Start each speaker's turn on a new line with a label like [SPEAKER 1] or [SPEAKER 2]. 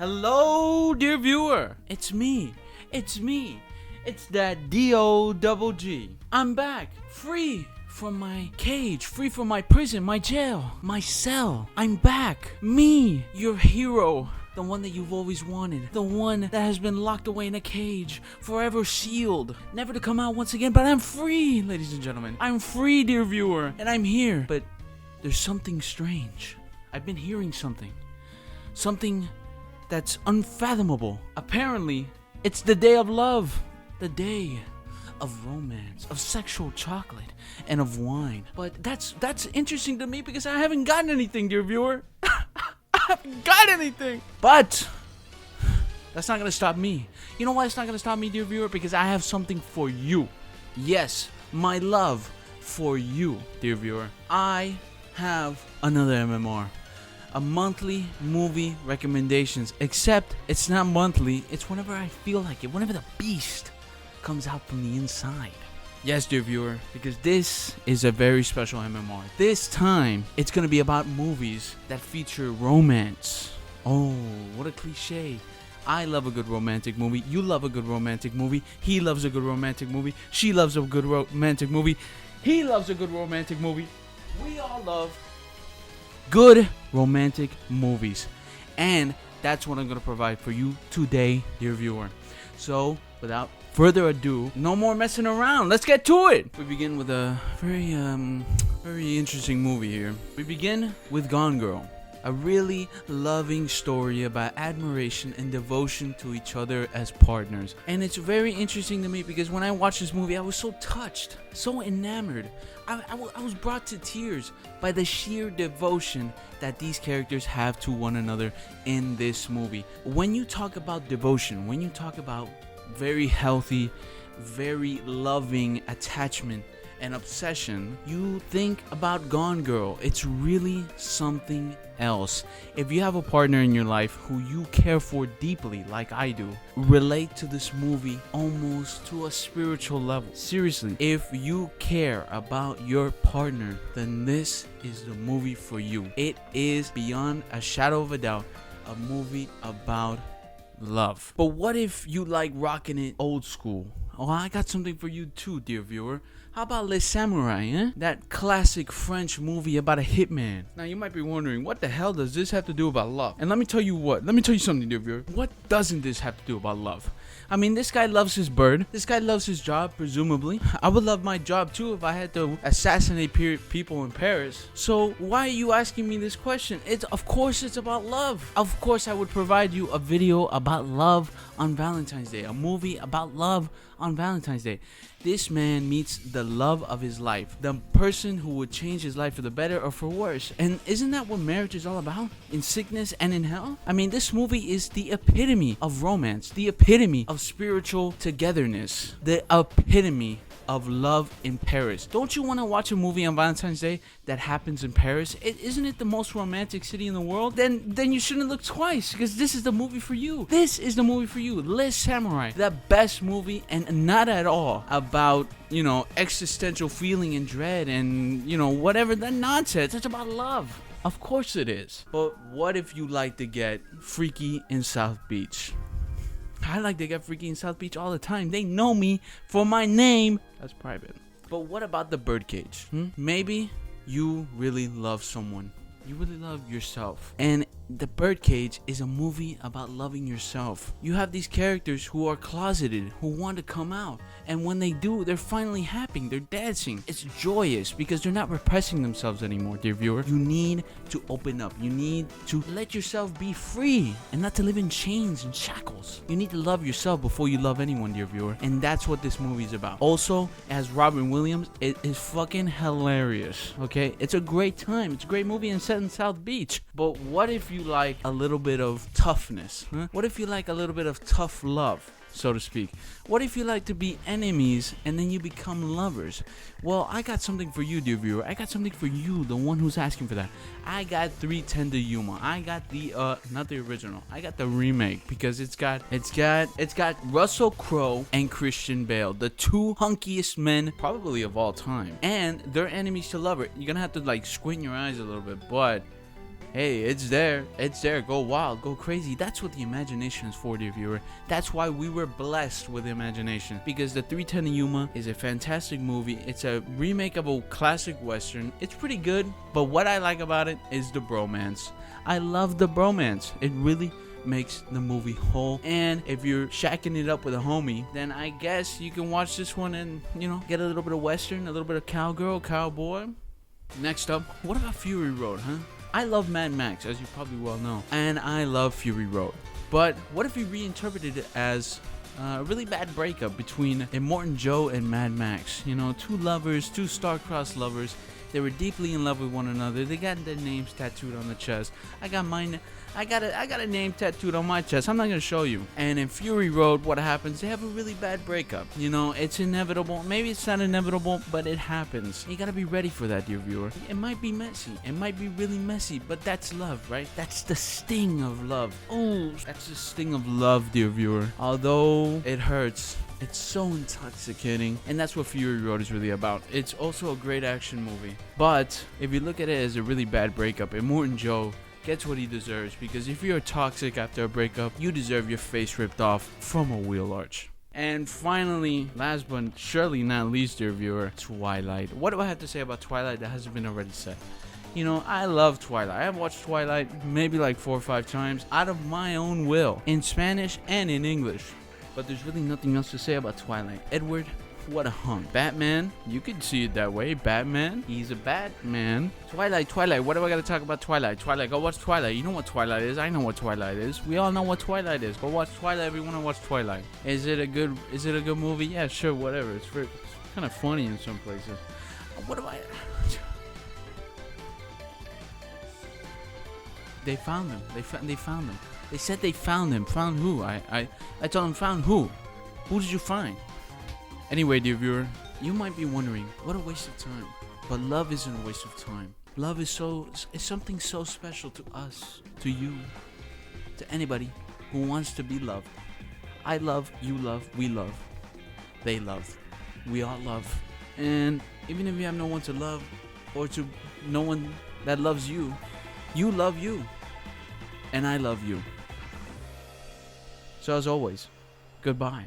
[SPEAKER 1] Hello, dear viewer. It's me. It's that D-O-double-G. I'm back, free from my cage, free from my prison, my jail, my cell. I'm back. Me, your hero. The one that you've always wanted. The one that has been locked away in a cage, forever sealed, never to come out once again. But I'm free, ladies and gentlemen. I'm free, dear viewer. And I'm here. But there's something strange. I've been hearing something. Something that's unfathomable. Apparently, it's the day of love. The day of romance, of sexual chocolate, and of wine. But that's interesting to me because I haven't gotten anything, dear viewer. I haven't got anything. But that's not gonna stop me. You know why it's not gonna stop me, dear viewer? Because I have something for you. Yes, my love for you, dear viewer. I have another MMR. A monthly movie recommendations. Except it's not monthly. It's whenever I feel like it. Whenever the beast comes out from the inside. Yes, dear viewer, because this is a very special MMR. This time, it's going to be about movies that feature romance. Oh, what a cliche. I love a good romantic movie. You love a good romantic movie. He loves a good romantic movie. She loves a good romantic movie. He loves a good romantic movie. We all love good romantic movies. And that's what I'm going to provide for you today, dear viewer. So, without further ado, no more messing around. Let's get to it. We begin with a very interesting movie here. We begin with Gone Girl. A really loving story about admiration and devotion to each other as partners. And it's very interesting to me because when I watched this movie, I was so touched, so enamored. I was brought to tears by the sheer devotion that these characters have to one another in this movie. When you talk about devotion, when you talk about very healthy, very loving attachment and obsession, you think about Gone Girl. It's really something else. If you have a partner in your life who you care for deeply, like I do, relate to this movie almost to a spiritual level. Seriously, if you care about your partner, then this is the movie for you. It is beyond a shadow of a doubt a movie about love. But what if you like rocking it old school? Oh, I got something for you too, dear viewer. How about Les Samurai, eh? That classic French movie about a hitman. Now, you might be wondering, what the hell does this have to do about love? And let me tell you what. Let me tell you something, dear viewer. What doesn't this have to do about love? I mean, this guy loves his bird. This guy loves his job, presumably. I would love my job too if I had to assassinate people in Paris. So why are you asking me this question? Of course it's about love. Of course I would provide you a video about love on Valentine's Day. A movie about love on Valentine's Day. This man meets the love of his life. The person who would change his life for the better or for worse. And isn't that what marriage is all about? In sickness and in health? I mean, this movie is the epitome of romance. The epitome of spiritual togetherness. The epitome of love in Paris. Don't you want to watch a movie on Valentine's Day that happens in Paris? Isn't it the most romantic city in the world? Then you shouldn't look twice, because this is the movie for you. This is the movie for you. Les Samurai, the best movie, and not at all about, existential feeling and dread and, whatever that nonsense. It's about love. Of course it is. But what if you like to get freaky in South Beach? I like to get freaky in South Beach all the time. They know me for my name. That's private. But what about the birdcage? Maybe you really love someone. You really love yourself. And The Birdcage is a movie about loving yourself. You have these characters who are closeted, who want to come out. And when they do, they're finally happy. They're dancing. It's joyous because they're not repressing themselves anymore, dear viewer. You need to open up. You need to let yourself be free and not to live in chains and shackles. You need to love yourself before you love anyone, dear viewer. And that's what this movie is about. Also, as Robin Williams, it is fucking hilarious, okay? It's a great time. It's a great movie and set in South Beach. But what if you like a little bit of toughness? What if you like a little bit of tough love, so to speak? What if you like to be enemies and then you become lovers? Well, I got something for you, dear viewer. I got something for you, the one who's asking for that. I got 310 to Yuma. I got the not the original. I got the remake because it's got Russell Crowe and Christian Bale, the two hunkiest men probably of all time, and they're enemies to lover. You're gonna have to like squint your eyes a little bit, but Hey, it's there. It's there. Go wild. Go crazy. That's what the imagination is for, dear viewer. That's why we were blessed with imagination. Because The 310 to Yuma is a fantastic movie. It's a remake of a classic Western. It's pretty good. But what I like about it is the bromance. I love the bromance. It really makes the movie whole. And if you're shacking it up with a homie, then I guess you can watch this one and, you know, get a little bit of Western, a little bit of cowgirl, cowboy. Next up, what about Fury Road, huh? I love Mad Max, as you probably well know, and I love Fury Road. But what if we reinterpreted it as a really bad breakup between Immortan Joe and Mad Max? You know, two lovers, two star-crossed lovers. They were deeply in love with one another. They got their names tattooed on the chest. I got mine. I got a name tattooed on my chest. I'm not gonna show you. And in Fury Road, what happens? They have a really bad breakup. You know, it's inevitable. Maybe it's not inevitable, but it happens. You gotta be ready for that, dear viewer. It might be messy. It might be really messy, but that's love, right? That's the sting of love. Oh, that's the sting of love, dear viewer. Although it hurts, it's so intoxicating, and that's what Fury Road is really about. It's also a great action movie, but if you look at it as a really bad breakup, Immortan Joe gets what he deserves, because if you're toxic after a breakup, you deserve your face ripped off from a wheel arch. And finally, last but surely not least, dear viewer, Twilight. What do I have to say about Twilight that hasn't been already said? You know, I love Twilight. I have watched Twilight maybe like 4 or 5 times out of my own will, in Spanish and in English. But there's really nothing else to say about Twilight. Edward, what a hunk. Batman, you could see it that way. Batman, he's a Batman. Twilight, what do I gotta talk about Twilight? Twilight, go watch Twilight. You know what Twilight is. I know what Twilight is. We all know what Twilight is. Go watch Twilight if you wanna watch Twilight. Is it a good movie? Yeah, sure, whatever. It's kind of funny in some places. What do I... They found him. They found him. They said they found him. Found who? I told them, found who? Who did you find? Anyway, dear viewer, you might be wondering, what a waste of time. But love isn't a waste of time. Love is something so special to us, to you, to anybody who wants to be loved. I love, you love, we love, they love, we all love. And even if you have no one to love, or to no one that loves you, you love you, and I love you. So as always, goodbye.